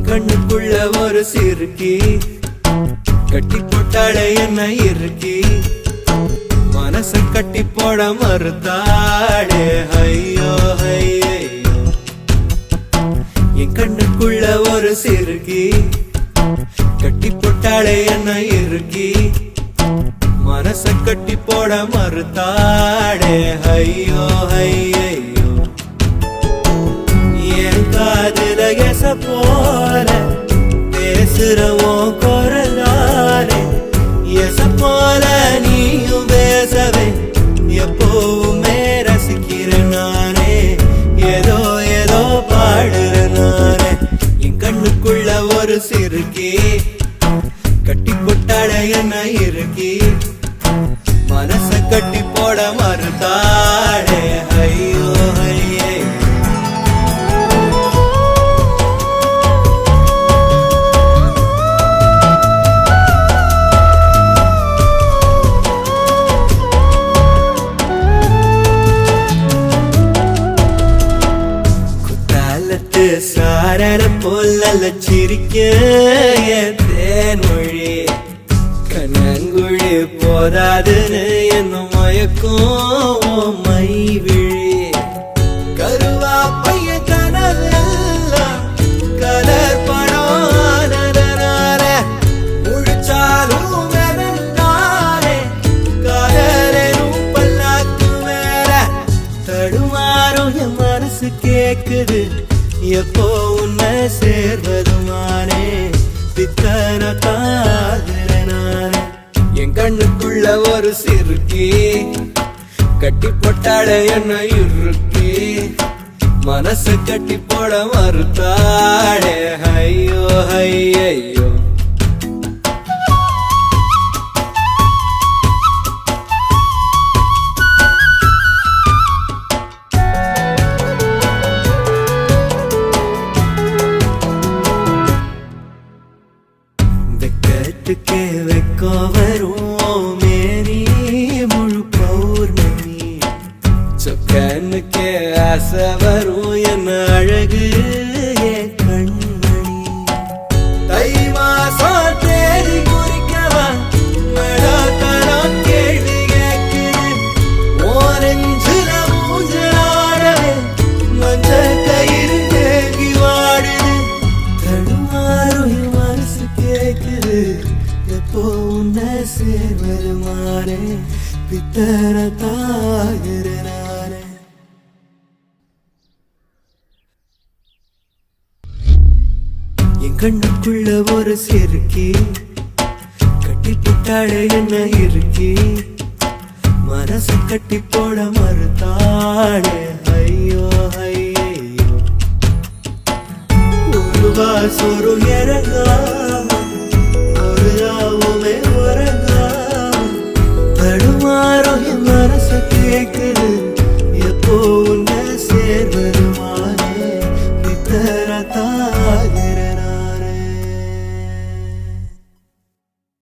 கண்ணுக்குள்ள ஒரு சிறுக்கி கட்டி போட்டாளே என்ன இருக்கி மனச கட்டி போட மறுத்தாளே ஐயோ ஐயோ என் கண்ணுக்குள்ள ஒரு சிறுக்கி கட்டி போட்டாளே என்ன இருக்கி மனச கட்டி போட மறுத்தாளே ஐயோ ஐயோ என் காதுல எச போல பேசுறவோ குரலாலே எச போல நீயும் பேசவே எப்பவுமே ரசிக்கிறேன் நானே ஏதோ ஏதோ பாடுறேன் நானே என் கண்ணுக்குள்ள ஒரு சிறுக்கி கட்டி போட்டாட என்ன இருக்கி மனச கட்டி போட மறுத்தாடே ஐயோ ஐயே சாரர போல சிரிக்க தேன்மொழி கண்ணங்குழி போதாதுன்னு என்ன மயக்கும் மை விழி கருவா பைய கனவெல்லாம் கலர் பணானதனால முழிச்சாலும் வெறுந்தானே கலரும் பல்லாக்கு மேல தடுமாறும் என் மனசு கேக்குது எப்போ உன்னை சேர்வதுமானே பித்தன தாகிறனானே என் கண்ணுக்குள்ள ஒரு சிறுக்கி கட்டி போட்டாட என்ன இருக்கி மனச கட்டி போட மறுத்தாடே ஐயோ ஐயோ வெக்கத்துக்கே வெக்கோ வரும் மேரி முழு பௌர்ணமி சொக்கனுக்கே ஆசை வரும் என்ன அழகு என் கண்மணி தை மாசம் தேடி குறிக்கவா மழாத்தரம் கேள்வி கேட்குது ஓரஞ்சுல மூஞ்சலாடவே மஞ்ச கயிறு தேங்கி வாடுது தடுமாறும் மனசு கேக்குது எப்போ உன்னை சேர்வது மாறே பித்தர தாகிறனானே என் கண்ணுக்குள்ள ஒரு சிறுக்கி கட்டி போட்டாளே என்ன இருக்கி மனசு கட்டி போட மறுத்தாளே ஐயோ ஐயோ ஒரு வாசொரு இறங்காம ஒரு ராவுமே உறங்காம தடுமாறும் என் மனசு கேக்குது